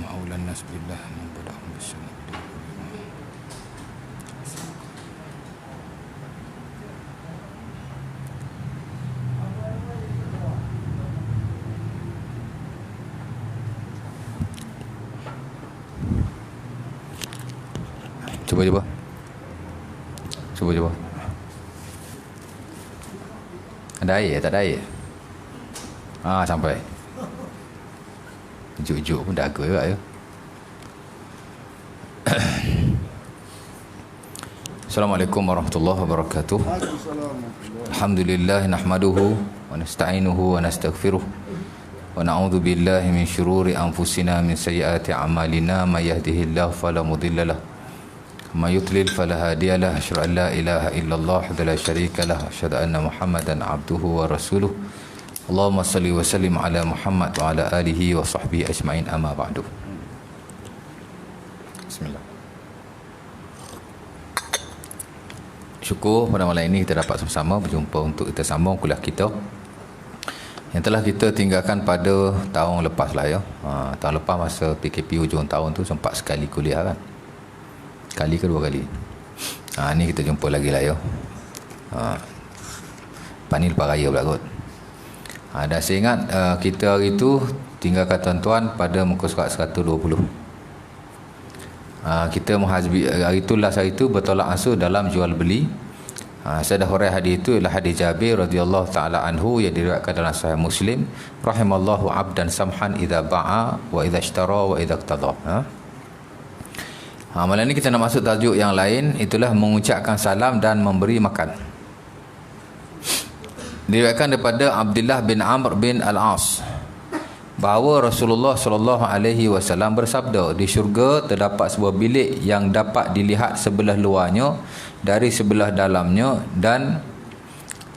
أولى الناس بالله من بدأهم بالسنة. Cuba. Ada air? Tak ada air? Sampai. Juk-juk pun daga juga ya. Assalamualaikum warahmatullahi wabarakatuh. Alhamdulillah nahmaduhu wa nasta'inuhu wa nastaghfiruh wa na'udzu billahi min syururi anfusina min sayyiati a'malina may yahdihillahu fala mudilla lahu wa may yudlil fala hadiya lahu asyhadu an la ilaha illallah wahdahu la syarika lahu asyhadu anna muhammadan abduhu wa rasuluh. Allahumma salli wa sallim ala Muhammad wa ala alihi wa sahbihi ajma'in, amma ba'du. Bismillah. Syukur pada malam ini kita dapat sama-sama berjumpa untuk kita sambung kuliah kita yang telah kita tinggalkan pada tahun lepas lah ya. Tahun lepas masa PKP hujung tahun tu sempat sekali kuliah kan. Sekali ke dua kali. Ni kita jumpa lagi lah ya. Lepas ni lepas raya pula kot. Dan saya ingat kita hari tu tinggalkan tuan-tuan pada muka surat 120. Kita menghazbi hari tu, last hari tu bertolak ansur dalam jual beli. Saya dah hurai hadis itu ialah hadis Jabir radhiyallahu taala anhu yang diriwayatkan dalam Sahih Muslim, rahimallahu abdan samhan idza ba'a wa idza ishtara wa idza iqtada. Malam ni kita nak masuk tajuk yang lain, itulah mengucapkan salam dan memberi makan. Diriwayatkan daripada Abdullah bin Amr bin Al-As bahawa Rasulullah sallallahu alaihi wasallam bersabda, di syurga terdapat sebuah bilik yang dapat dilihat sebelah luarnya dari sebelah dalamnya, dan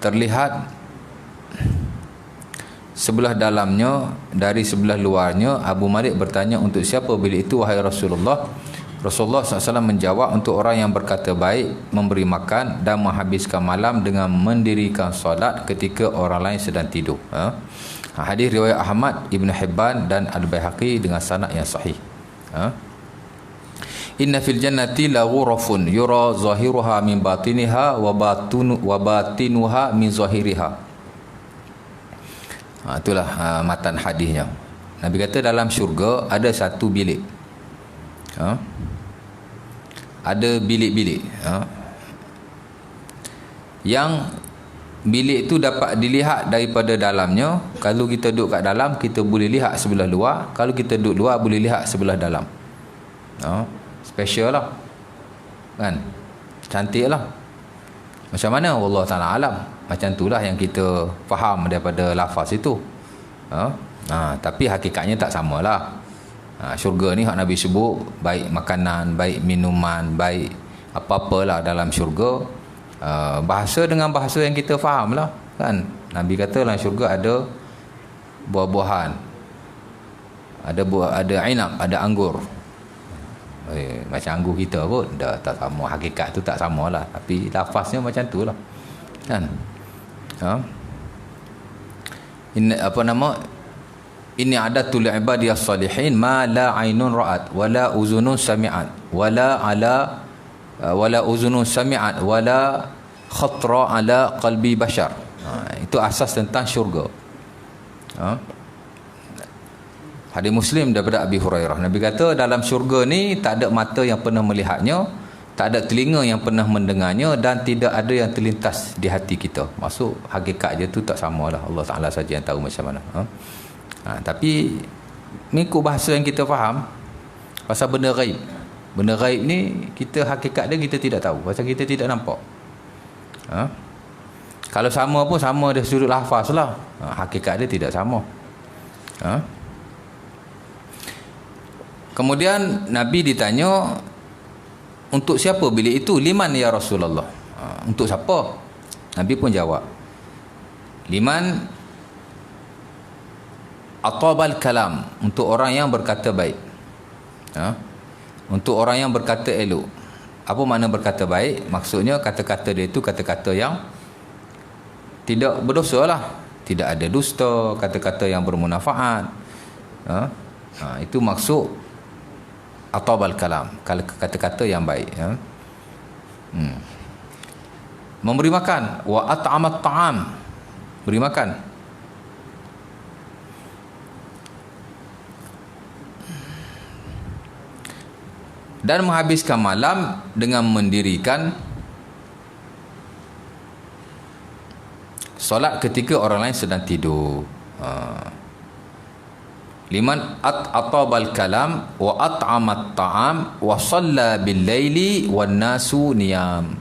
terlihat sebelah dalamnya dari sebelah luarnya. Abu Malik bertanya, untuk siapa bilik itu wahai Rasulullah? Rasulullah SAW menjawab, untuk orang yang berkata baik, memberi makan dan menghabiskan malam dengan mendirikan solat ketika orang lain sedang tidur. Hadis riwayat Ahmad, Ibn Hibban dan Al-Baihaqi dengan sanad yang sahih. Inna fil jannati la ghurafun yura zahiruha min batiniha wa batinuha min zahiriha. Itulah matan hadisnya. Nabi kata dalam syurga ada satu bilik. Ada bilik-bilik. Yang bilik itu dapat dilihat daripada dalamnya. Kalau kita duduk kat dalam, kita boleh lihat sebelah luar. Kalau kita duduk luar, boleh lihat sebelah dalam. Special lah kan, cantik lah. Macam mana? Allah Ta'ala alam. Macam itulah yang kita faham daripada lafaz itu. Tapi hakikatnya tak samalah. Syurga ni hak Nabi sebut, baik makanan, baik minuman, baik apa-apalah dalam syurga, bahasa dengan bahasa yang kita faham lah kan. Nabi kata dalam syurga ada buah-buahan, ada inab, ada anggur. Macam anggur kita pun dah tak sama, hakikat tu tak sama lah, tapi lafaznya macam tu lah kan. Ini adatul ibadiyas salihin ma la ainun ra'at wala uzunun sami'at wala uzunun sami'at wala khatra ala qalbi bashar. Itu asas tentang syurga. Hadis Muslim daripada Abi Hurairah, Nabi kata dalam syurga ni tak ada mata yang pernah melihatnya, tak ada telinga yang pernah mendengarnya, dan tidak ada yang terlintas di hati kita. Maksud hakikat dia tu tak samalah, Allah Ta'ala saja yang tahu macam mana. Tapi mengikut bahasa yang kita faham pasal benda gaib. Benda gaib ni kita hakikat dia kita tidak tahu, pasal kita tidak nampak. Kalau sama pun sama dari sudut lafaz lah, hakikat dia tidak sama. Kemudian Nabi ditanya, untuk siapa bilik itu? Liman ya Rasulullah. Untuk siapa? Nabi pun jawab, liman atabal kalam, untuk orang yang berkata baik. Untuk orang yang berkata elok. Apa makna berkata baik? Maksudnya kata-kata dia itu kata-kata yang tidak berdosa lah, tidak ada dusta, kata-kata yang bermanfaat. Itu maksud atabal kalam, kata-kata yang baik, ya. Memberi makan, wa at'amat ta'am, beri makan. Dan menghabiskan malam dengan mendirikan solat ketika orang lain sedang tidur. Liman atabal kalam wa at'amat ta'am wa shalla bil laili wan nasu niyam.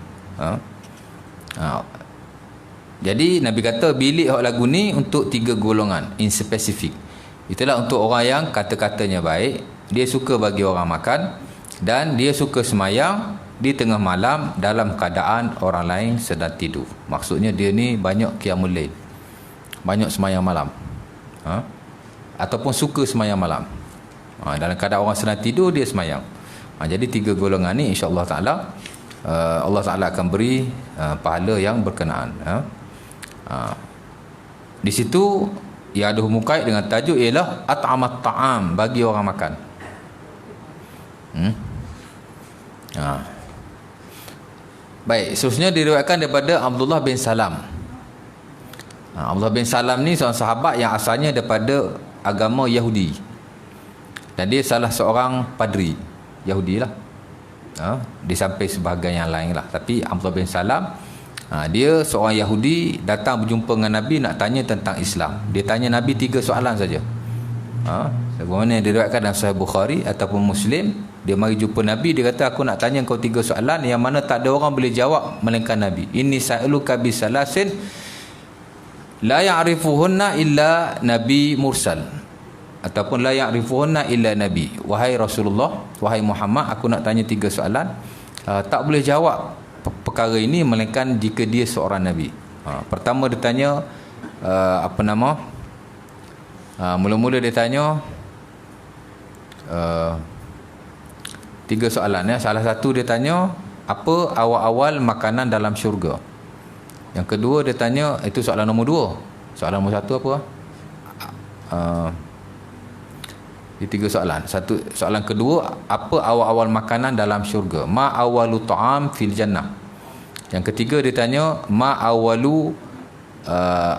Jadi Nabi kata bilik lagu ni untuk 3 golongan in spesifik. Itulah untuk orang yang kata-katanya baik, dia suka bagi orang makan, dan dia suka semayang di tengah malam dalam keadaan orang lain sedang tidur. Maksudnya dia ni banyak qiyamul lail, banyak semayang malam, ataupun suka semayang malam. Dalam keadaan orang sedang tidur dia semayang. Jadi 3 golongan ni insya-Allah taala Allah Taala akan beri pahala yang berkenaan. Di situ ia ada humukai dengan tajuk ialah at'amat ta'am, bagi orang makan. Baik, seterusnya diriwayatkan daripada Abdullah bin Salam. Abdullah bin Salam ni seorang sahabat yang asalnya daripada agama Yahudi, dan dia salah seorang padri Yahudi lah, di samping sebahagian yang lain lah. Tapi Abdullah bin Salam, dia seorang Yahudi datang berjumpa dengan Nabi nak tanya tentang Islam. Dia tanya Nabi 3 soalan saja. Sebagaimana yang diriwayatkan dalam Sahih Bukhari ataupun Muslim, dia mari jumpa Nabi, dia kata aku nak tanya kau 3 soalan yang mana tak ada orang boleh jawab melainkan Nabi. Inni sa'aluka bisalasin la ya'rifuhunna illa nabi mursal, ataupun la ya'rifuhunna illa nabi. Wahai Rasulullah, wahai Muhammad, aku nak tanya 3 soalan, tak boleh jawab perkara ini melainkan jika dia seorang nabi. Pertama dia tanya mula-mula dia tanya 3 soalan, ya. Salah satu dia tanya apa awal-awal makanan dalam syurga. Yang kedua dia tanya, itu soalan nombor 2. Soalan nombor 1 apa? Ini 3 soalan. Soalan kedua, apa awal-awal makanan dalam syurga? Ma awalu ta'am fil jannah. Yang ketiga dia tanya, ma awalu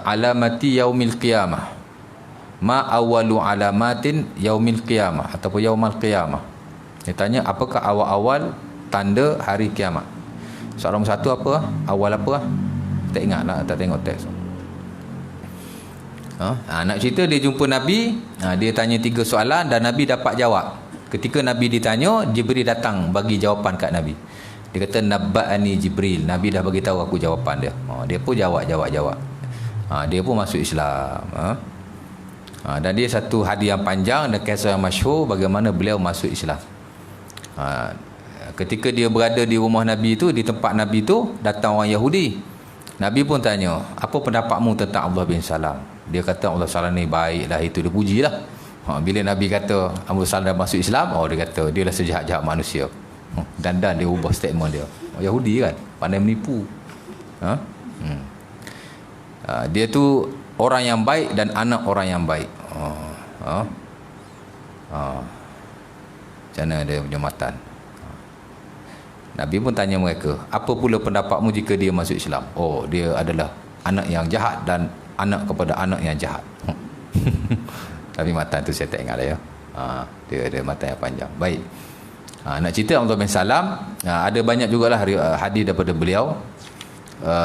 alamati yaumil qiyamah. Ma awalu alamatin yaumil qiyamah ataupun yaumal qiyamah. Dia tanya apakah awal-awal tanda hari kiamat. Soalan nombor 1 apa? Awal apa? Tak ingat lah, tak tengok teks. Nak cerita dia jumpa Nabi, dia tanya 3 soalan dan Nabi dapat jawab. Ketika Nabi ditanya, Jibril datang bagi jawapan kat Nabi. Dia kata nabba'ani Jibril, Nabi dah bagi tahu aku jawapan dia. Dia pun jawab. Dia pun masuk Islam. Dan dia satu hadis yang panjang dan kisah yang masyhur bagaimana beliau masuk Islam. Ketika dia berada di rumah Nabi itu, di tempat Nabi itu, datang orang Yahudi. Nabi pun tanya, apa pendapatmu tentang Abdullah bin Salam? Dia kata Abdullah Salam ni baik lah, itu dia pujilah. Bila Nabi kata Abdullah Salam dah masuk Islam, dia kata dia lah sejahat-jahat manusia. Dan dia ubah statement dia. Yahudi kan, pandai menipu. Dia tu orang yang baik dan anak orang yang baik. Macam mana dia punya matan? Nabi pun tanya mereka, apa pula pendapatmu jika dia masuk Islam? Dia adalah anak yang jahat dan anak kepada anak yang jahat. Tapi matan tu saya tak ingat lah, ya. Dia ada matan yang panjang. Baik. Nak cerita Abdullah bin Salam, ada banyak jugalah hadis daripada beliau,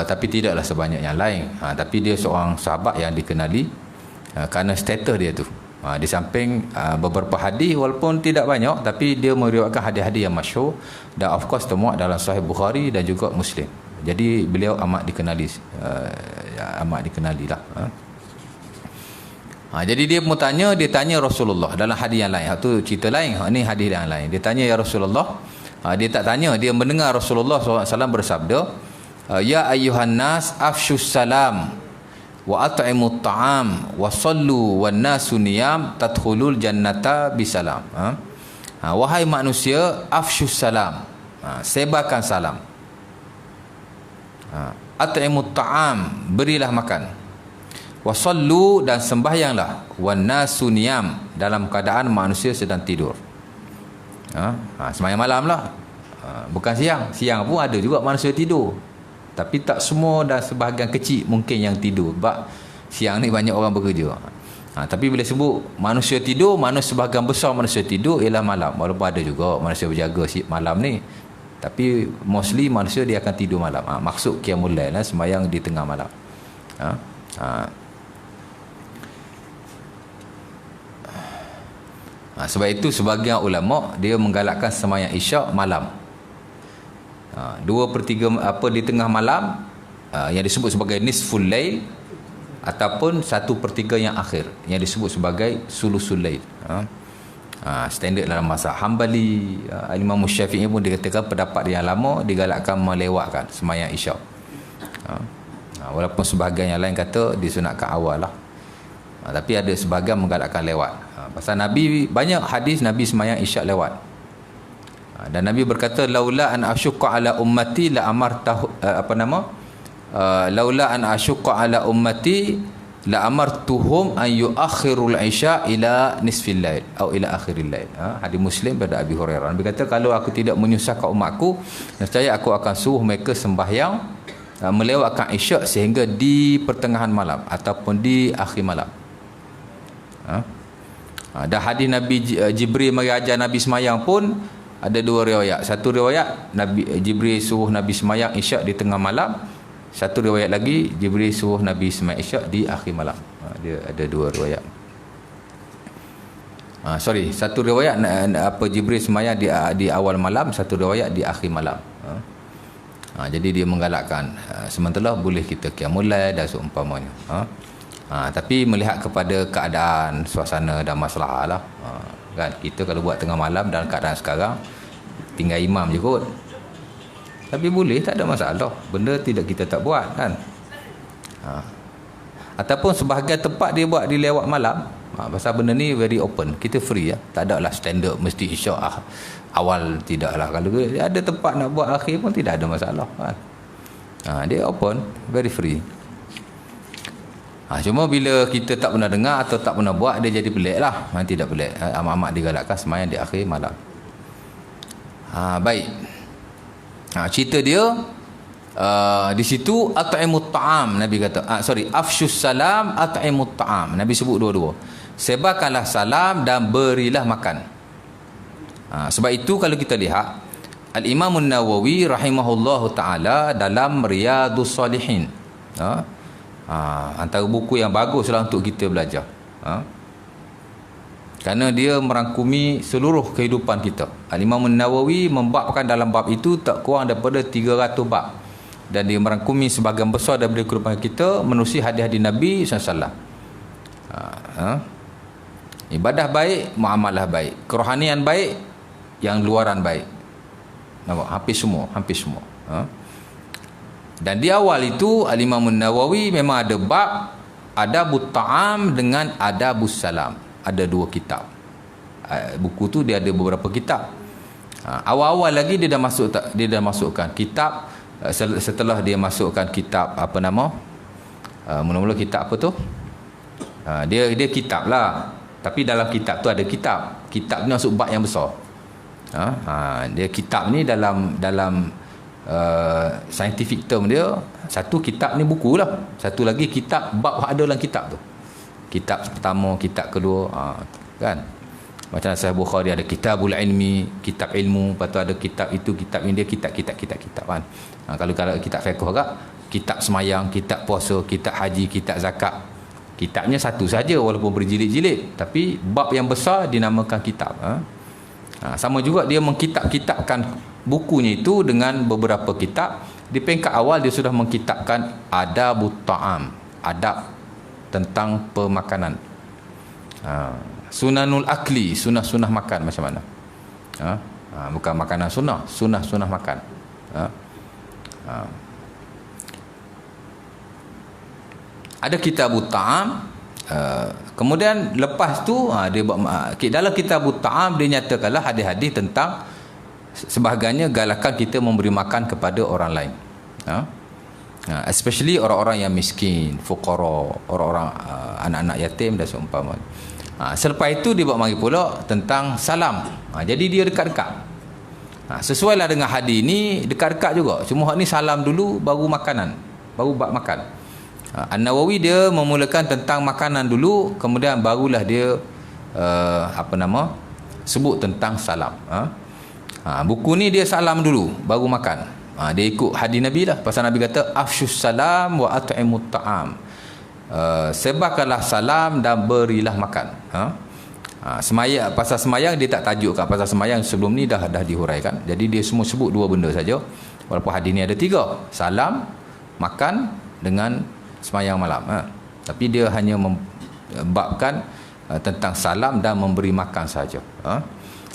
tapi tidaklah sebanyak yang lain. Tapi dia seorang sahabat yang dikenali kerana status dia tu. Di samping beberapa hadis walaupun tidak banyak, tapi dia meriwayatkan hadis-hadis yang masyhur dan of course termuat dalam Sahih Bukhari dan juga Muslim. Jadi beliau amat dikenali, lah. Jadi dia pun tanya, Rasulullah dalam hadis yang lain. Itu cerita lain, ini hadis yang lain. Dia tanya ya Rasulullah. Dia tak tanya, dia mendengar Rasulullah SAW bersabda, ya ayyuhan nas afshus salam wa at'imut ta'am wa sallu wan nasu niyam tadkhulul jannata bisalam. Wahai manusia, afshus salam, sebarkan salam. At'imut ta'am, berilah makan. Wa sallu, dan sembahyanglah. Wan nasu niyam, dalam keadaan manusia sedang tidur. Sembahyang malam lah. Bukan siang. Siang pun ada juga manusia tidur. Tapi tak semua, dan sebahagian kecil mungkin yang tidur. Sebab siang ni banyak orang bekerja. Tapi bila sebut manusia tidur, sebahagian besar manusia tidur ialah malam. Walaupun ada juga manusia berjaga malam ni. Tapi mostly manusia dia akan tidur malam. Maksud qiyamul lail lah, sembahyang di tengah malam. Sebab itu sebahagian ulama dia menggalakkan sembahyang isyak malam. 2/3 di tengah malam, yang disebut sebagai nisful lail, ataupun 1/3 yang akhir yang disebut sebagai sulusul lail. Standard dalam mazhab Hambali, Imam Syafi'i pun dikatakan pendapat yang lama digalakkan melewatkan sembahyang isyak. Walaupun sebahagian yang lain kata disunatkan awal lah. Tapi ada sebahagian menggalakkan lewat. Pasal Nabi, banyak hadis Nabi sembahyang isyak lewat. Dan Nabi berkata, laula an asyqa ala ummati la amartahu laula an asyqa ala ummati la amartuhum an yuakhirul isya ila nisfil lail atau ila akhiril lail. Hadis Muslim pada Abi Hurairah. Nabi kata, kalau aku tidak menyusahkan umatku, nescaya aku akan suruh mereka sembahyang melewatkan isyak sehingga di pertengahan malam ataupun di akhir malam. Dan hadis Nabi Jibril mengajar Nabi semayang pun ada dua riwayat. Satu riwayat Nabi Jibril suruh Nabi semayang isyak di tengah malam. Satu riwayat lagi Jibril suruh Nabi semayang isyak di akhir malam. Dia ada dua riwayat. Satu riwayat Jibril semayang di awal malam, satu riwayat di akhir malam. Jadi dia menggalakkan sementara boleh kita qiyamul lail dan seumpamanya. Tapi melihat kepada keadaan, suasana dan masalah lah. Kan kita kalau buat tengah malam dalam keadaan sekarang, tinggal imam je kot. Tapi boleh, tak ada masalah. Benda tidak kita tak buat kan. Ataupun sebahagian tempat dia buat di lewat malam. Pasal benda ni very open, kita free ya. Tak ada lah standard mesti isyak awal, tidak lah. Kalau ada tempat nak buat akhir pun tidak ada masalah kan. Dia open, very free. Cuma bila kita tak pernah dengar atau tak pernah buat, dia jadi pelik lah. Tidak pelik. Amat-amat digalakkan sembahyang di akhir malam. Baik. Cerita dia di situ at'imut ta'am, Nabi kata. Afsyus salam at'imut ta'am. Nabi sebut dua-dua. Sebarkanlah salam dan berilah makan. Sebab itu kalau kita lihat Al-Imam An-Nawawi rahimahullahu ta'ala dalam Riyadhus Salihin, antara buku yang baguslah untuk kita belajar, kerana dia merangkumi seluruh kehidupan kita. Al-Imam An-Nawawi membabkan dalam bab itu tak kurang daripada 300 bab, dan dia merangkumi sebahagian besar daripada kehidupan kita menerusi hadis-hadis Nabi SAW. Ibadah baik, muamalah baik, kerohanian baik, yang luaran baik. Nampak? Hampir semua. Dan di awal itu Al-Imam An-Nawawi memang ada bab Adabut Ta'am dengan Adabus Salam. Ada dua kitab. Buku tu dia ada beberapa kitab. Awal-awal lagi dia dah masukkan kitab, setelah dia masukkan kitab mula-mula kitab apa tu? Dia kitab lah. Tapi dalam kitab tu ada kitab. Kitab ni masuk bab yang besar. Dia kitab ni dalam scientific term dia, satu kitab ni buku lah, satu lagi kitab bab ada dalam kitab tu. Kitab pertama, kitab kedua, kan. Macam Sahih Bukhari ada Kitabul Ilmi, kitab ilmu, lepas tu ada kitab itu, kitab ini, dia kitab kan. Kalau kitab fiqh agak, kitab semayang, kitab puasa, kitab haji, kitab zakat. Kitabnya satu saja walaupun berjilid-jilid, tapi bab yang besar dinamakan kitab. Sama juga dia mengkitab-kitabkan bukunya itu dengan beberapa kitab. Di peringkat awal dia sudah mengkitabkan Adabut Ta'am, adab tentang pemakanan. Sunanul Akli, sunnah-sunnah makan macam mana. Bukan makanan sunnah makan. Ada Kitabut Ta'am. Kemudian lepas tu dia dalam Kitabut Ta'am dia nyatakanlah hadis-hadis tentang sebahagiannya galakan kita memberi makan kepada orang lain, especially orang-orang yang miskin, fuqara, orang-orang anak-anak yatim dan seumpamanya. Selepas itu dia buat mari pula tentang salam. Jadi dia dekat-dekat. Sesuai lah dengan hadis ni, dekat-dekat juga. Cuma hak ni salam dulu baru makanan, baru bab makan. An-Nawawi dia memulakan tentang makanan dulu, kemudian barulah dia sebut tentang salam. Buku ni dia salam dulu baru makan. Dia ikut hadis Nabi lah. Pasal Nabi kata afsyus salam wa at'imut ta'am. Sebarkanlah salam dan berilah makan. Semayang, pasal semayang dia tak tajuk kat pasal semayang, sebelum ni dah dihuraikan. Jadi dia semua sebut dua benda saja. Walaupun hadis ni ada tiga, salam, makan dengan semayang malam. Tapi dia hanya membabkan tentang salam dan memberi makan saja.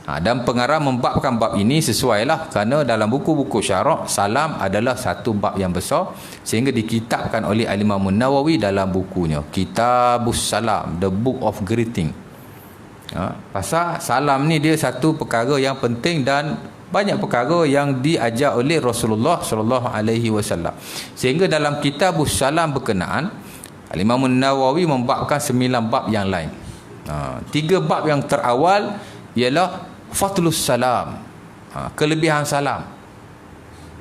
Dan pengarang membabkan bab ini sesuailah kerana dalam buku-buku syarak salam adalah satu bab yang besar sehingga dikitabkan oleh Al-Imam Nawawi dalam bukunya Kitabus Salam, The Book of Greeting. Pasal salam ni dia satu perkara yang penting dan banyak perkara yang diajar oleh Rasulullah sallallahu alaihi wasallam. Sehingga dalam Kitabus Salam berkenaan Al-Imam Nawawi membabkan 9 bab yang lain. 3 bab yang terawal ialah Fatlus salam, kelebihan salam.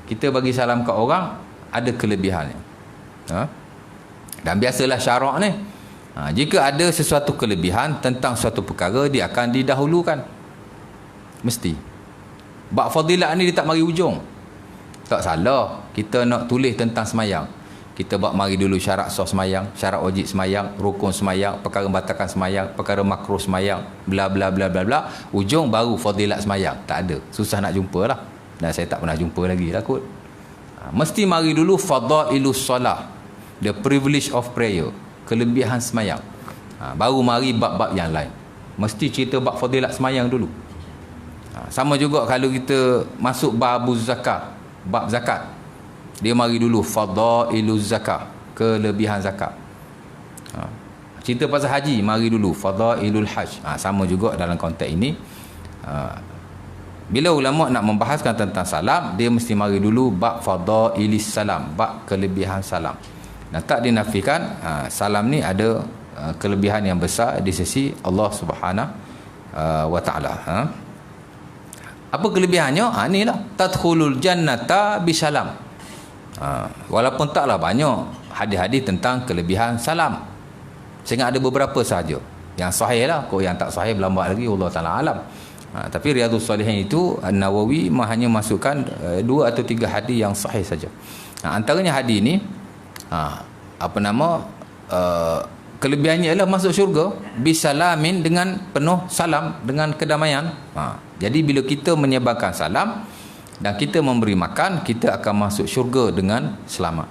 Kita bagi salam ke orang ada kelebihannya. Dan biasalah syarak ni, jika ada sesuatu kelebihan tentang suatu perkara, dia akan didahulukan. Mesti. Bab fadilat ni dia tak mari ujung. Tak salah kita nak tulis tentang semayang. Kita buat mari dulu syarat sah semayang, syarat wajib semayang, rukun semayang, perkara membatalkan semayang, perkara makruh semayang, bla bla bla bla bla. Ujung baru fadilat semayang. Tak ada. Susah nak jumpa lah. Dan saya tak pernah jumpa lagi lah kot. Mesti mari dulu fadailus salah, the privilege of prayer, kelebihan semayang. Baru mari bab-bab yang lain. Mesti cerita bab fadilat semayang dulu. Sama juga kalau kita masuk babuz zakat, bab zakat. Dia mari dulu fadailuz zakat, kelebihan zakat. Cerita pasal haji mari dulu fadailul hajj. Sama juga dalam konteks ini. Bila ulama nak membahaskan tentang salam, dia mesti mari dulu bab fadailis salam, bab kelebihan salam. Dan tak dinafikan salam ni ada kelebihan yang besar di sisi Allah Subhanahu wa taala. Apa kelebihannya? Inilah tadkhulul jannata bisalam. Walaupun taklah banyak hadis-hadis tentang kelebihan salam, sehingga ada beberapa sahaja yang sahih lah. Kok yang tak sahih berlambat lagi, Allah Ta'ala alam. Tapi Riyadhus Salihin itu An-Nawawi hanya masukkan 2 atau 3 hadis yang sahih saja. Antaranya hadis ni kelebihannya ialah masuk syurga bisalamin, dengan penuh salam, dengan kedamaian. Jadi bila kita menyebarkan salam dan kita memberi makan, kita akan masuk syurga dengan selamat.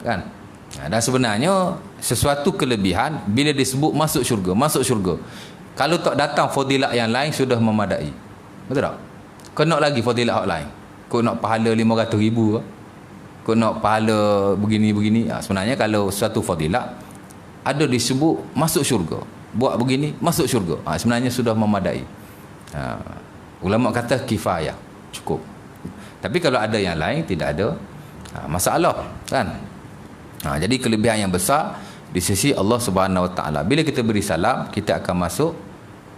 Kan? Dan sebenarnya sesuatu kelebihan bila disebut masuk syurga. Kalau tak datang fadilat yang lain sudah memadai. Betul tak? Kau nak lagi fadilat hak lain. Kau nak pahala 500,000 ke? Kau nak pahala begini-begini. Sebenarnya kalau satu fadilat ada disebut masuk syurga, buat begini masuk syurga, sebenarnya sudah memadai. Ulama kata kifayah, cukup. Tapi kalau ada yang lain tidak ada masalah, kan? Jadi kelebihan yang besar di sisi Allah Subhanahu wa taala. Bila kita beri salam, kita akan masuk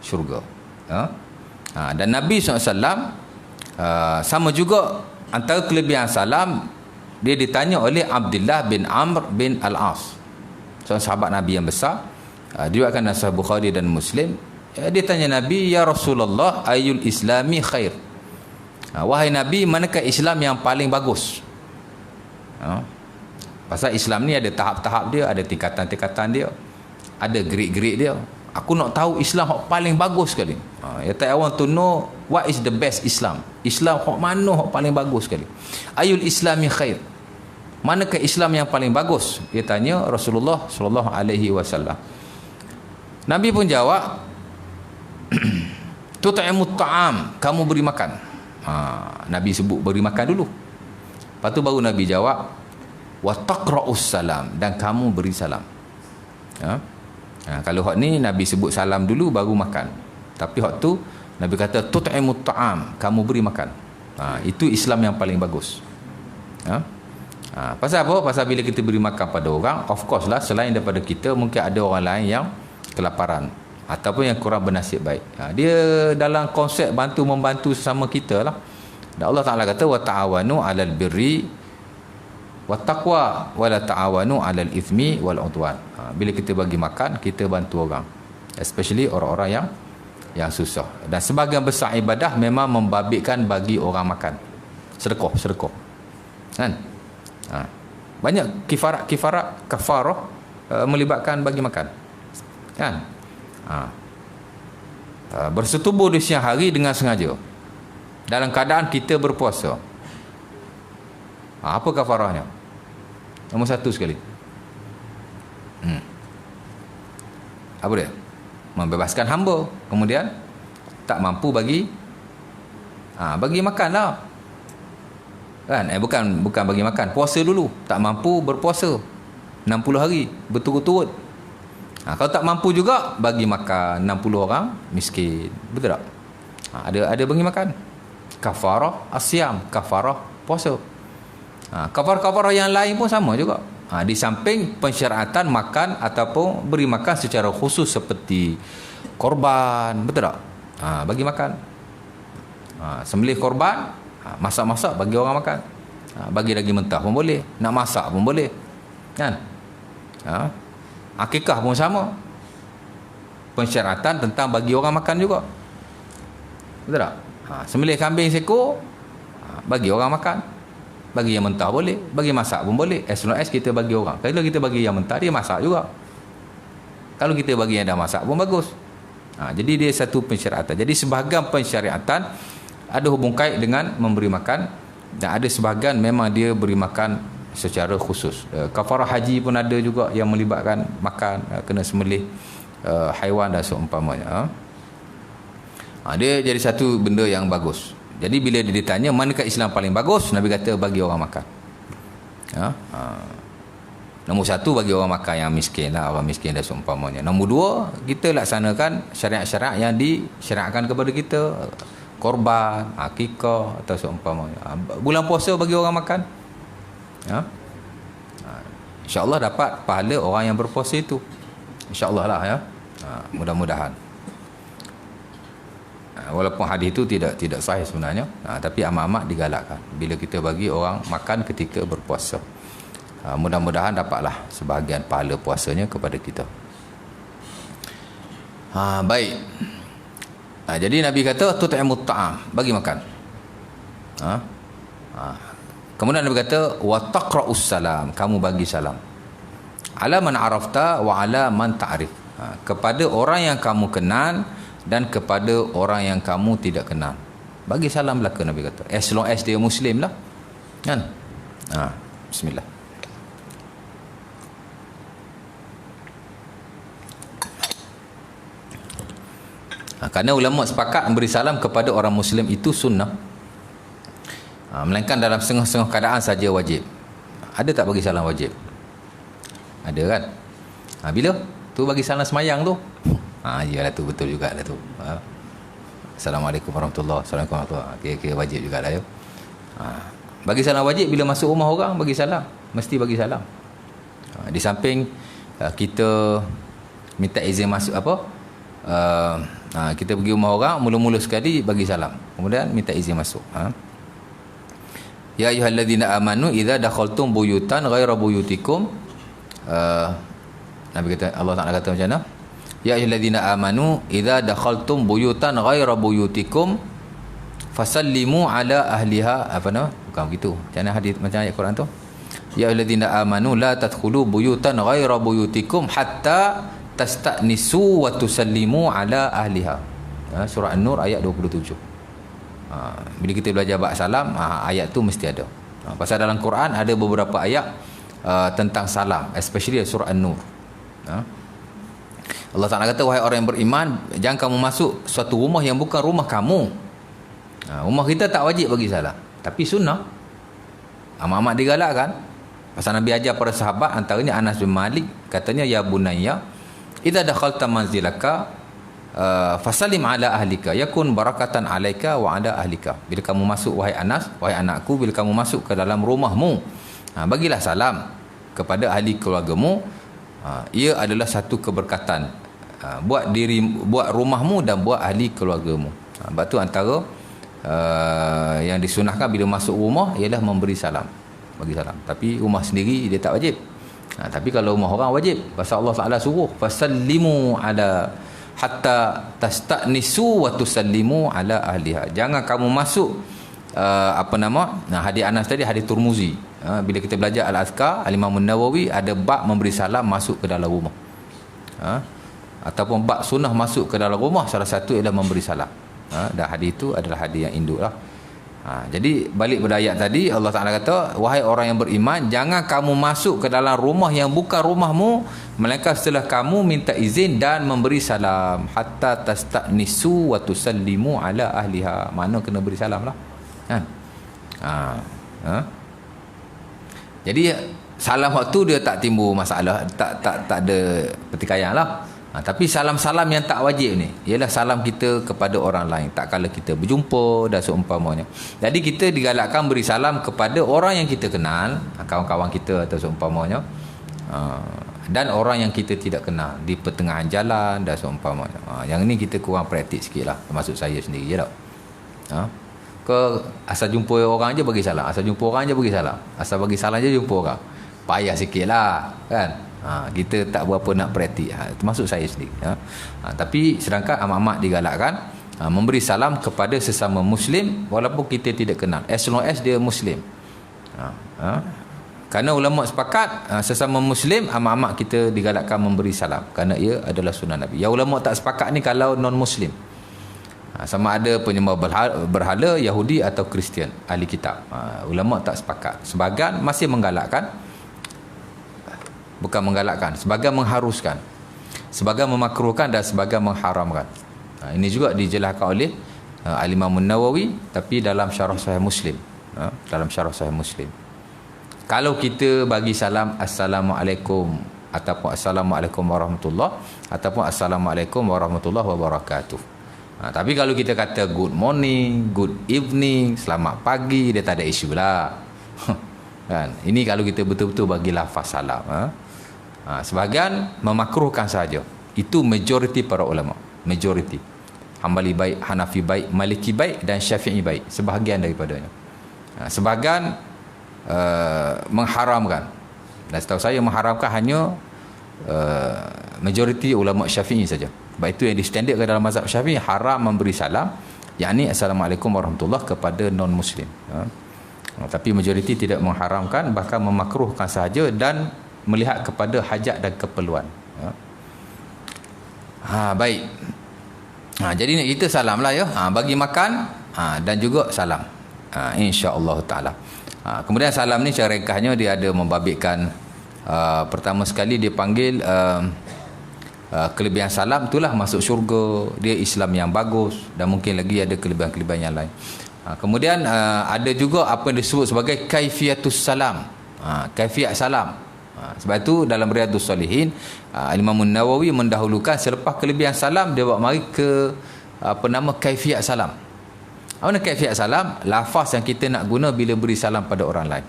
syurga. Dan Nabi SAW sama juga antara kelebihan salam, dia ditanya oleh Abdullah bin Amr bin Al-As, seorang sahabat Nabi yang besar, diriwayatkan dalam Sahih Bukhari dan Muslim. Dia tanya Nabi, ya Rasulullah, ayul islami khair? Wahai Nabi, manakah Islam yang paling bagus? Pasal Islam ni ada tahap-tahap dia, ada tingkatan-tingkatan dia, ada grade-grade dia. Aku nak tahu Islam yang paling bagus sekali. I want to know what is the best Islam. Islam yang mana yang paling bagus sekali? Ayul islami khair? Manakah Islam yang paling bagus? Dia tanya Rasulullah sallallahu alaihi wasallam. Nabi pun jawab, tut'imut ta'am, kamu beri makan. Nabi sebut beri makan dulu. Lepas tu baru Nabi jawab, wa taqra'us salam, dan kamu beri salam. Kalau hak ni Nabi sebut salam dulu baru makan. Tapi hak tu Nabi kata tut'imut ta'am, kamu beri makan. Itu Islam yang paling bagus. Pasal apa? Pasal bila kita beri makan pada orang, of course lah, selain daripada kita, mungkin ada orang lain yang kelaparan ataupun yang kurang bernasib baik. Dia dalam konsep bantu-membantu sesama kita lah. Dan Allah Ta'ala kata, wa ta'awanu 'alal birri wat taqwa wa la ta'awanu 'alal ithmi wal 'udwan. Bila kita bagi makan, kita bantu orang, especially orang-orang yang susah. Dan sebahagian besar ibadah memang membabitkan bagi orang makan. Sedekah kan. Banyak kafarah melibatkan bagi makan kan. Bersetubuh di siang hari dengan sengaja dalam keadaan kita berpuasa. Apa kafarahnya? Nombor satu sekali, apa dia? Membebaskan hamba. Kemudian tak mampu bagi makan lah kan. Bukan bagi makan, puasa dulu. Tak mampu berpuasa 60 hari berturut-turut. Kalau tak mampu juga, bagi makan 60 orang miskin. Betul tak? Ada bagi makan. Kafarah asyam, kafarah puasa. Kafarah yang lain pun sama juga. Di samping pensyariatan makan ataupun beri makan secara khusus seperti korban. Betul tak? Bagi makan. Sembelih korban, masak-masak bagi orang makan. Bagi daging mentah pun boleh, nak masak pun boleh kan. Akikah pun sama, pensyaratan tentang bagi orang makan juga. Betul tak? Sembelih kambing seekor, bagi orang makan. Bagi yang mentah boleh, bagi masak pun boleh, as long as kita bagi orang. Kalau kita bagi yang mentah, dia masak juga. Kalau kita bagi yang dah masak pun bagus. Jadi dia satu pensyariatan. Jadi sebahagian pensyariatan ada hubung kait dengan memberi makan, dan ada sebahagian memang dia beri makan secara khusus. Kafarah haji pun ada juga yang melibatkan makan, kena sembelih haiwan dan seumpamanya. Dia jadi satu benda yang bagus. Jadi bila dia ditanya manakah Islam paling bagus, Nabi kata bagi orang makan. Nombor satu, bagi orang makan yang miskin lah, orang miskin dan seumpamanya. Nombor dua, kita laksanakan syariat-syariat yang disyariatkan kepada kita, korban, akikah atau seumpamanya. Bulan puasa bagi orang makan, insya-Allah dapat pahala orang yang berpuasa itu, insya-Allah lah ya. Mudah-mudahan. Walaupun hadis itu tidak sahih sebenarnya, tapi amat-amat digalakkan bila kita bagi orang makan ketika berpuasa. Mudah-mudahan dapatlah sebahagian pahala puasanya kepada kita. Baik. Jadi Nabi kata tut'imut ta'am, bagi makan. Kemudian Nabi kata wa taqra'us salam, kamu bagi salam. Ala man arafta wa ala man ta'rif, kepada orang yang kamu kenal dan kepada orang yang kamu tidak kenal. Bagi salam belaka, Nabi kata, as long as dia Muslim lah kan. Bismillah. Kerana ulama sepakat memberi salam kepada orang Muslim itu sunnah, melainkan dalam setengah-setengah keadaan saja wajib. Ada tak bagi salam wajib? Ada kan? Bila? Tu bagi salam semayang tu. Iyalah tu, betul juga lah tu. Assalamualaikum warahmatullahi wabarakatuh. Okay, wajib juga lah ya. Bagi salam wajib bila masuk rumah orang, bagi salam. Mesti bagi salam. Di samping kita minta izin masuk kita pergi rumah orang, mula-mula sekali bagi salam, kemudian minta izin masuk. Ya ayyuhalladzina amanu idza dakhaltum buyutan ghaira buyutikum, Nabi kata, Allah Taala kata macam mana? Ya ayyuhalladzina amanu idza dakhaltum buyutan ghaira buyutikum fasallimu ala ahliha. Apa nama? Bukan begitu. Macam mana hadis, macam ayat Quran tu? Ya ayyuhalladzina amanu la tadkhulu buyutan ghaira buyutikum hatta tasta'nisu wa tusallimu ala ahliha. Surah An-Nur ayat 27. Bila kita belajar bab salam, ayat tu mesti ada. Pasal dalam Quran ada beberapa ayat tentang salam, especially surah An-Nur. Allah Ta'ala kata, wahai orang yang beriman, jangan kamu masuk suatu rumah yang bukan rumah kamu. Rumah kita tak wajib bagi salam, tapi sunnah. Amat-amat digalakkan. Pasal Nabi ajar para sahabat, antaranya Anas bin Malik, katanya, ya bunayya idza dakhalta manzilaka fasallim ala ahlika yakun barakatan alaika wa ala ahlika. Bila kamu masuk, wahai Anas, wahai anakku, bila kamu masuk ke dalam rumahmu, Bagilah salam kepada ahli keluargamu. Ia adalah satu keberkatan buat rumahmu dan buat ahli keluargamu. Sebab tu antara yang disunahkan bila masuk rumah ialah memberi salam, bagi salam. Tapi rumah sendiri dia tak wajib. Tapi kalau rumah orang wajib. Pasal Allah Taala suruh fasallimu ala hatta tastanisu wa tusallimu ala ahliha. Jangan kamu masuk hadis Anas tadi, hadis Turmuzi. Bila kita belajar Al-Azkar, Al-Imam An-Nawawi ada bab memberi salam masuk ke dalam rumah. Ataupun bab sunnah masuk ke dalam rumah, salah satu ialah memberi salam. Dan hadis itu adalah hadis yang induk lah. Jadi balik pada ayat tadi, Allah Ta'ala kata, wahai orang yang beriman, jangan kamu masuk ke dalam rumah yang bukan rumahmu, melainkan setelah kamu minta izin dan memberi salam. Hatta tasta'nisu wa tusallimu ala ahliha. Mana kena beri salam lah. Jadi salam waktu dia tak timbul masalah, tak ada pertikaian lah. Tapi salam-salam yang tak wajib ni ialah salam kita kepada orang lain tak kala kita berjumpa dan seumpamanya. Jadi kita digalakkan beri salam kepada orang yang kita kenal, kawan-kawan kita atau seumpamanya, dan orang yang kita tidak kenal di pertengahan jalan dan seumpamanya. Yang ni kita kurang praktis sikit lah, termasuk saya sendiri je tau. Asal jumpa orang je bagi salam, asal jumpa orang je bagi salam, asal bagi salam je jumpa orang, payah sikit lah kan. Kita tak berapa nak praktik, termasuk saya sendiri. Tapi sedangkan amat-amat digalakkan memberi salam kepada sesama Muslim walaupun kita tidak kenal, as long as dia Muslim. Kerana ulama sepakat sesama Muslim amat-amat kita digalakkan memberi salam kerana ia adalah sunnah Nabi. Yang ulama tak sepakat ni kalau non-Muslim, sama ada penyembah berhala Yahudi atau Kristian, ahli kitab. Ulama tak sepakat. Sebahagian masih menggalakkan, bukan menggalakkan, sebagian mengharuskan, sebagian memakruhkan dan sebagian mengharamkan. Ini juga dijelaskan oleh Al-Imam An-Nawawi, tapi dalam syarah Sahih Muslim. Dalam syarah Sahih Muslim, kalau kita bagi salam Assalamualaikum ataupun Assalamualaikum warahmatullahi ataupun Assalamualaikum warahmatullahi wabarakatuh. Tapi kalau kita kata good morning, good evening, selamat pagi, dia tak ada isu lah. Kan? Ini kalau kita betul-betul bagi lafaz salam. Sebahagian memakruhkan saja. Itu majoriti para ulama. Majoriti. Hambali baik, Hanafi baik, Maliki baik dan Syafi'i baik. Sebahagian daripadanya. Sebahagian mengharamkan. Dan setahu saya mengharamkan hanya majoriti ulama Syafi'i saja. Sebab itu yang distandardkan dalam mazhab Syafi'i, haram memberi salam, yakni Assalamualaikum warahmatullahi kepada non-Muslim. Tapi majoriti tidak mengharamkan, bahkan memakruhkan sahaja dan melihat kepada hajat dan keperluan. Baik. Jadi kita salam lah ya. Bagi makan dan juga salam. InsyaAllah ta'ala. Kemudian salam ni secara ringkasnya dia ada membabitkan, pertama sekali dia panggil kelebihan salam itulah masuk syurga, dia Islam yang bagus, dan mungkin lagi ada kelebihan-kelebihan yang lain. Kemudian ada juga apa yang disebut sebagai kaifiatus salam, kaifiat salam. Sebab itu dalam Riyadhus Shalihin, Imam An-Nawawi mendahulukan selepas kelebihan salam dia bawa mari ke kaifiat salam. Apa nak kaifiat salam? Lafaz yang kita nak guna bila beri salam pada orang lain.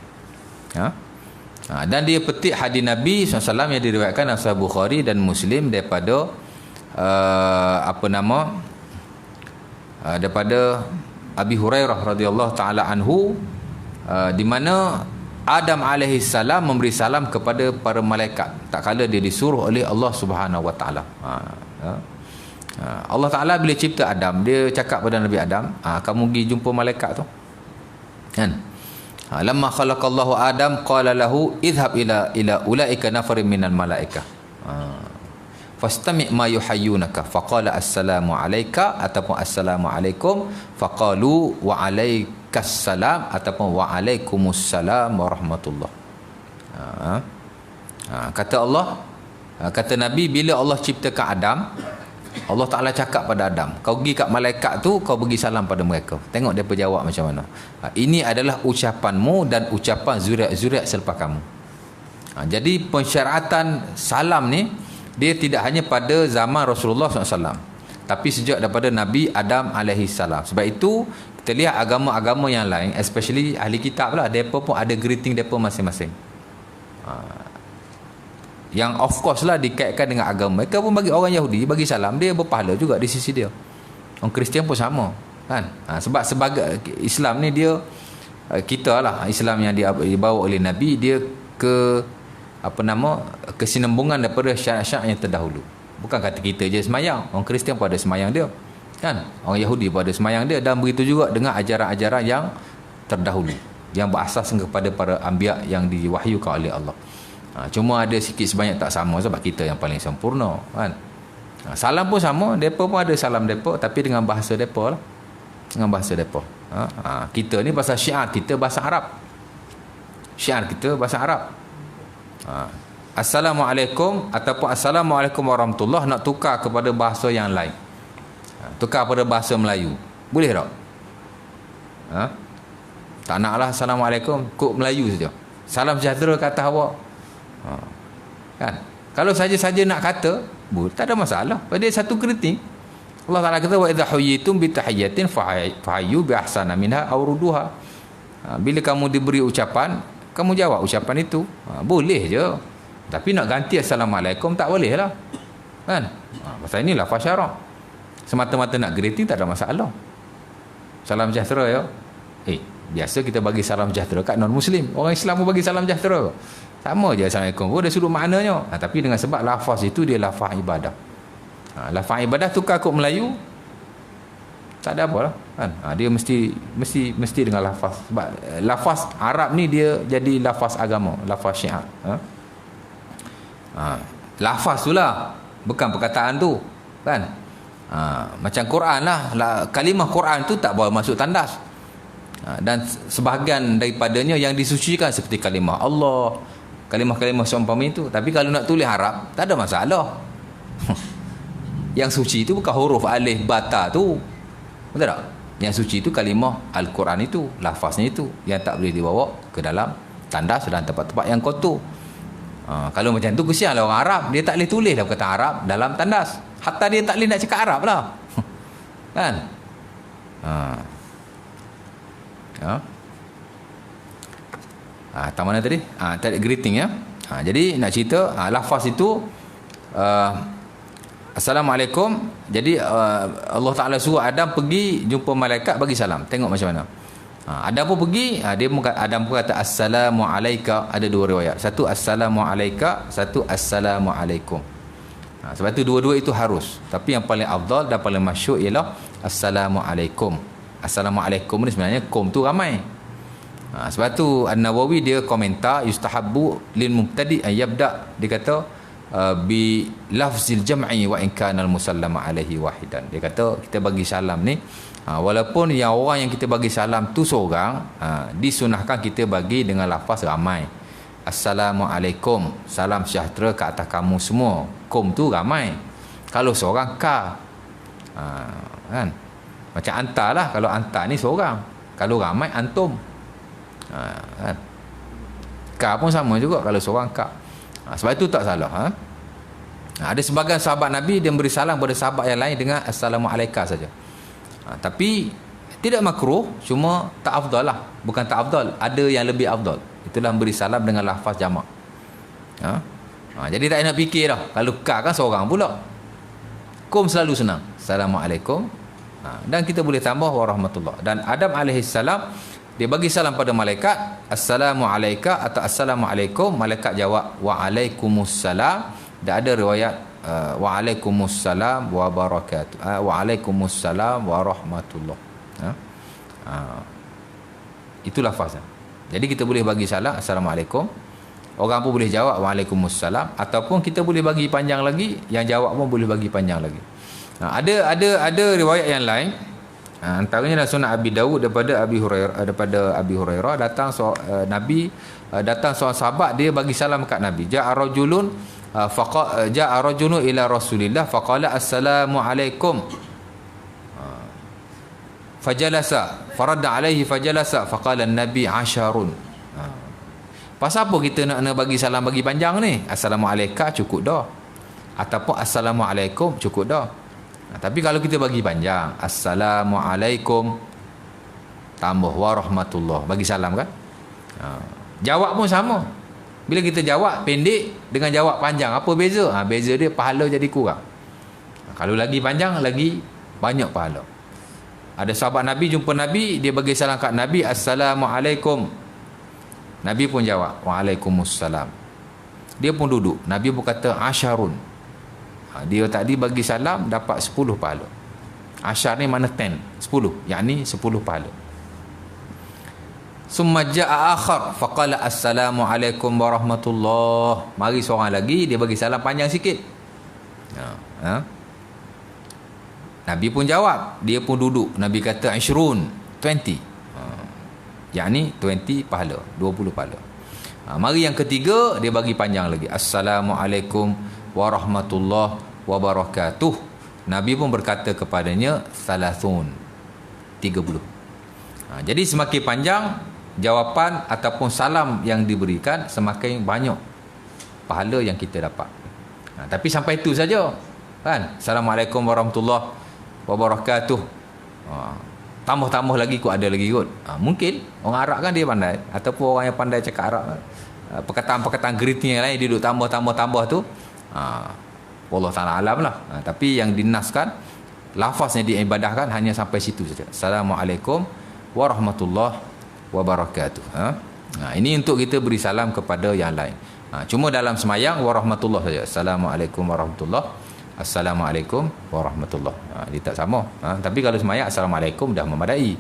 Dan dia petik hadis Nabi SAW yang diriwayatkan dalam Sahih Bukhari dan Muslim daripada daripada Abi Hurairah radhiyallahu taala anhu, di mana Adam alaihi salam memberi salam kepada para malaikat tak kala dia disuruh oleh Allah Subhanahu wa taala. Allah Taala bila cipta Adam, dia cakap pada Nabi Adam, kamu pergi jumpa malaikat tu. Kan? Lamma khalaqallahu Adam qala lahu idhhab ila ulaika nafarin minal malaikah. Fastami' ma yuhayyunaka faqala assalamu alayka ataupun assalamu alaikum faqalu wa alaikassalam ataupun wa alaikumussalam warahmatullah. Kata Allah, kata Nabi, bila Allah ciptakan Adam, Allah Ta'ala cakap pada Adam, kau pergi kat malaikat tu, kau bagi salam pada mereka. Tengok dia jawab macam mana. Ini adalah ucapanmu dan ucapan zuriat-zuriat selepas kamu. Jadi pensyaratan salam ni dia tidak hanya pada zaman Rasulullah SAW, tapi sejak daripada Nabi Adam alaihi salam. Sebab itu kita lihat agama-agama yang lain, especially ahli kitab lah, depa pun ada greeting depa masing-masing. Yang of course lah dikaitkan dengan agama. Mereka pun bagi orang Yahudi bagi salam, dia berpahala juga di sisi dia. Orang Kristian pun sama, kan? Sebab sebagai Islam ni dia, kita lah Islam yang dibawa oleh Nabi, dia kesinambungan daripada syarat-syarat yang terdahulu. Bukan kata kita je semayang, orang Kristian pun ada semayang dia, kan? Orang Yahudi pun ada semayang dia, dan begitu juga dengan ajaran-ajaran yang terdahulu yang berasas kepada para anbiya yang diwahyukan oleh Allah. Cuma ada sikit sebanyak tak sama sebab kita yang paling sempurna, kan? Salam pun sama, depa pun ada salam depa tapi dengan bahasa depa lah, dengan bahasa depa. Kita ni pasal syiar kita bahasa Arab, syiar kita bahasa Arab. Assalamualaikum ataupun Assalamualaikum warahmatullahi, nak tukar kepada bahasa yang lain, tukar pada bahasa Melayu, boleh tak? Tak naklah Assalamualaikum, kod Melayu saja. Salam sejahtera kata awak, kan? Kalau saja-saja nak kata, tak ada masalah. Pada satu greeting, Allah Taala kata wa idza huyitum bi tahiyyatin fahayyu bi ahsana minha aw rudduha. Bila kamu diberi ucapan, kamu jawab ucapan itu. Boleh je. Tapi nak ganti Assalamualaikum tak boleh lah, kan? Pasal inilah fasyarak. Semata-mata nak greeting tak ada masalah. Salam sejahtera ya. Biasa kita bagi salam sejahtera kat non-Muslim. Orang Islam pun bagi salam sejahtera. Sama je Assalamualaikum. Ada sudut maknanya. Tapi dengan sebab lafaz itu dia lafaz ibadah. Lafaz ibadah tukar kod Melayu, tak ada apa lah, kan? Dia mesti dengan lafaz. Sebab lafaz Arab ni dia jadi lafaz agama, lafaz syiar. Lafaz tu lah, bukan perkataan tu, kan? Macam Quran lah, kalimah Quran tu tak boleh masuk tandas. Dan sebahagian daripadanya yang disucikan seperti kalimah Allah, kalimah-kalimah seumpama itu. Tapi kalau nak tulis Arab tak ada masalah. Yang suci itu bukan huruf alif bata tu, betul tak? Yang suci itu kalimah Al-Quran itu, lafaznya itu yang tak boleh dibawa ke dalam tandas dan tempat-tempat yang kotor. Kalau macam tu kesianlah orang Arab, dia tak boleh tulis kata Arab dalam tandas. Hatta dia tak boleh nak cakap Arab lah. Kan? Tak mana tadi? Tadi greeting ya. Jadi nak cerita lafaz itu Assalamualaikum. Jadi Allah Ta'ala suruh Adam pergi jumpa malaikat bagi salam. Tengok macam mana. Adam pun pergi, Adam pun kata Assalamualaikum. Ada dua riwayat. Satu Assalamualaikum, satu Assalamualaikum. Sebab tu dua-dua itu harus. Tapi yang paling afdal dan paling masyhur ialah Assalamualaikum. Assalamualaikum ni sebenarnya kum tu ramai. Sebab tu An-Nawawi dia komentar yustahabbu lil mubtadi an yabda, dia kata bi lafzil jam'i wa in kana al musallama alaihi wahidan. Dia kata kita bagi salam ni walaupun yang orang yang kita bagi salam tu seorang, disunahkan kita bagi dengan lafaz ramai. Assalamualaikum, salam sejahtera ke atas kamu semua. Kum tu ramai. Kalau seorang ka, kan? Macam anta lah. Kalau anta ni seorang, kalau ramai antum, kan? Ka pun sama juga kalau seorang ka. Sebab itu tak salah. Ada sebagian sahabat Nabi dia beri salam pada sahabat yang lain dengan Assalamualaikum saja. Tapi tidak makruh, cuma tak afdal lah. Bukan tak afdal, ada yang lebih afdal. Itulah beri salam dengan lafaz jamak. Jadi tak nak fikir dah. Kalau ka kan seorang pula. Kum selalu senang. Assalamualaikum. Dan kita boleh tambah warahmatullah. Dan Adam alaihissalam dia bagi salam pada malaikat, Assalamualaikum atau Assalamualaikum. Malaikat jawab Waalaikumsalam. Dan ada riwayat Waalaikumsalam wa barakatuh. Waalaikumsalam warahmatullah. Itu lafaznya. Jadi kita boleh bagi salam Assalamualaikum. Orang pun boleh jawab Waalaikumsalam, ataupun kita boleh bagi panjang lagi, yang jawab pun boleh bagi panjang lagi. Ada riwayat yang lain. Antaranya dalam Sunan Abi Dawud daripada Abi Hurairah datang Nabi, datang seorang sahabat, dia bagi salam kat Nabi. Ja'a rajulun ila Rasulillah faqala assalamualaikum. Fajalasa faradda alaihi fajalasa faqala an-nabi 'asharun. Pasal apa kita nak bagi salam bagi panjang ni? Assalamualaikum cukup dah, ataupun assalamualaikum cukup dah. Tapi kalau kita bagi panjang, Assalamualaikum tambah warahmatullah, bagi salam kan. Jawab pun sama. Bila kita jawab pendek dengan jawab panjang, apa beza? Beza dia pahala jadi kurang. Kalau lagi panjang, lagi banyak pahala. Ada sahabat Nabi jumpa Nabi, dia bagi salam kat Nabi, Assalamualaikum. Nabi pun jawab, Waalaikumsalam. Dia pun duduk. Nabi pun kata, Asyarun. Dia tadi bagi salam, dapat 10 pahala. Asyar ni mana 10? 10. Yakni 10 pahala. Summa ja'a akhar faqala assalamualaikum warahmatullah. Mari seorang lagi, dia bagi salam panjang sikit. Nabi pun jawab, dia pun duduk. Nabi kata 20, 20. Yakni 20 pahala, 20 pahala. Mari yang ketiga, dia bagi panjang lagi. Assalamualaikum warahmatullahi wabarakatuh. Nabi pun berkata kepadanya salasun, 30. Jadi semakin panjang jawapan ataupun salam yang diberikan, semakin banyak pahala yang kita dapat. Tapi sampai itu saja kan. Assalamualaikum warahmatullahi wabarakatuh. Tambah-tambah lagi kot, ada lagi kot. Mungkin orang Arab kan dia pandai, ataupun orang yang pandai cakap Arab, perkataan-perkataan greeting yang lain dia duduk tambah tu. Allah Ta'ala alam lah. Tapi yang dinaskan, lafaznya diibadahkan hanya sampai situ saja. Assalamualaikum warahmatullahi wabarakatuh. Ini untuk kita beri salam kepada yang lain. Cuma dalam semayang warahmatullah saja. Assalamualaikum warahmatullah. Assalamualaikum warahmatullah. Dia tak sama. Tapi kalau semayang assalamualaikum dah memadai.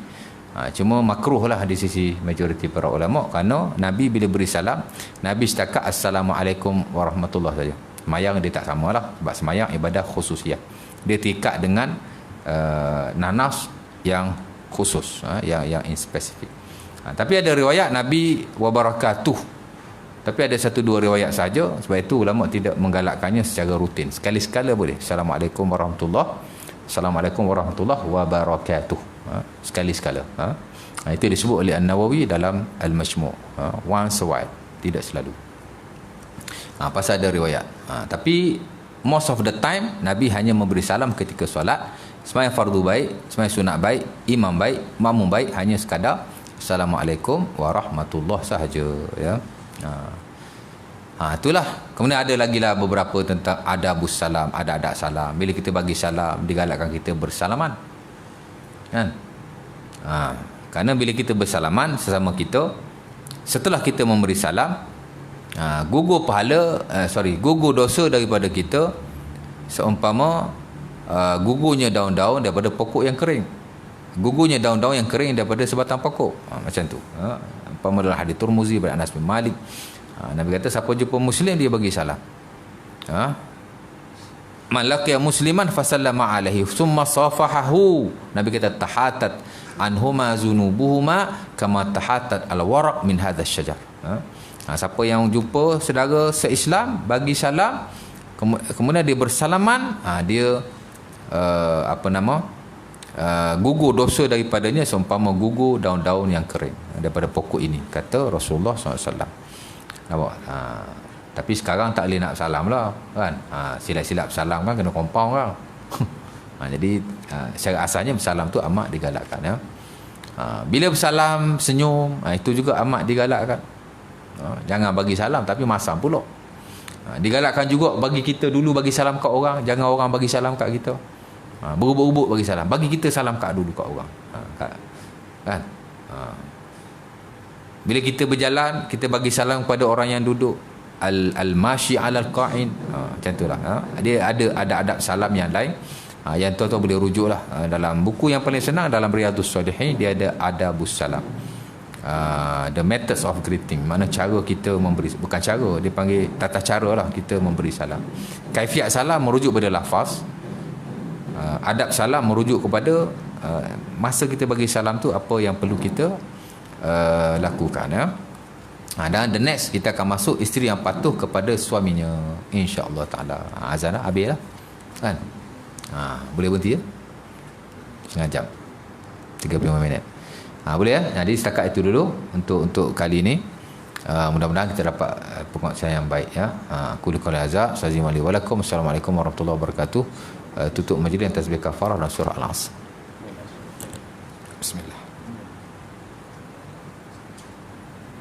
Cuma makruh lah di sisi majoriti para ulama, kerana Nabi bila beri salam, Nabi setakat assalamualaikum warahmatullah saja. Semayang dia tak samalah, sebab semayang ibadah khususiyah. Dia terikat dengan nanas yang khusus, yang spesifik. Tapi ada riwayat Nabi wabarakatuh. Tapi ada satu dua riwayat saja. Sebab itu ulama tidak menggalakkannya secara rutin. Sekali-sekala boleh. Assalamualaikum warahmatullahi. Assalamualaikum warahmatullahi wabarakatuh. Sekali-sekala. Itu disebut oleh An-Nawawi dalam Al-Majmu'. Once a while. Tidak selalu. Pasal ada riwayat. Tapi most of the time Nabi hanya memberi salam ketika solat. Sembahyang fardu baik, sembahyang sunat baik, imam baik, makmum baik, hanya sekadar Assalamualaikum warahmatullahi sahaja, ya. Itulah. Kemudian ada lagi lah beberapa tentang adabus salam, adab salam. Bila kita bagi salam, digalakkan kita bersalaman, kan? Kerana bila kita bersalaman sesama kita, setelah kita memberi salam, gugur gugur dosa daripada kita seumpama gugurnya daun-daun daripada pokok yang kering. Gugurnya daun-daun yang kering daripada sebatang pokok. Macam tu. Umpama dalam hadis Tirmizi daripada Anas bin Malik, Nabi kata siapa jumpa muslim dia bagi salam. Man laqiya musliman fasallama alaihi thumma safahahu. Nabi kata tahatat anhuma zunubuhuma kama tahatat alwaraq min hadzal syajar. Siapa yang jumpa saudara se-Islam bagi salam, kemudian dia bersalaman, dia gugur dosa daripadanya seumpama gugur daun-daun yang kering daripada pokok ini, kata Rasulullah SAW. Tapi sekarang tak boleh nak salam lah, kan? Silap-silap salam kan kena compound kan. Jadi secara asalnya bersalam tu amat digalakkan, ya. Bila bersalam senyum, itu juga amat digalakkan. Jangan bagi salam tapi masam pula. Digalakkan juga bagi kita dulu bagi salam kat orang, jangan orang bagi salam kat kita. Berubuk-ubuk bagi salam, bagi kita salam kat dulu kat orang, kan? Bila kita berjalan, kita bagi salam kepada orang yang duduk, al-mashi 'alal qa'in, macam itulah. Dia ada adab salam yang lain, yang tuan-tuan boleh rujuk lah. Dalam buku yang paling senang dalam Riyadhus Shalihin, dia ada adabus salam, the methods of greeting, mana cara kita memberi, bukan cara, dia panggil tata cara lah kita memberi salam. Kaifiat salam merujuk pada lafaz, adab salam merujuk kepada masa kita bagi salam tu apa yang perlu kita lakukan, ya. Dan the next kita akan masuk isteri yang patuh kepada suaminya, insya-Allah taala. Azan dah habis lah, kan? Boleh berhenti ya, setengah jam 35 minit. Boleh ya. Jadi setakat itu dulu untuk kali ini. Mudah-mudahan kita dapat penguasaan yang baik, ya. Aku liqul azza, assalamualaikum warahmatullahi wabarakatuh. tutup majlis tasbih kafarah dan surah Al-Asr. Bismillah.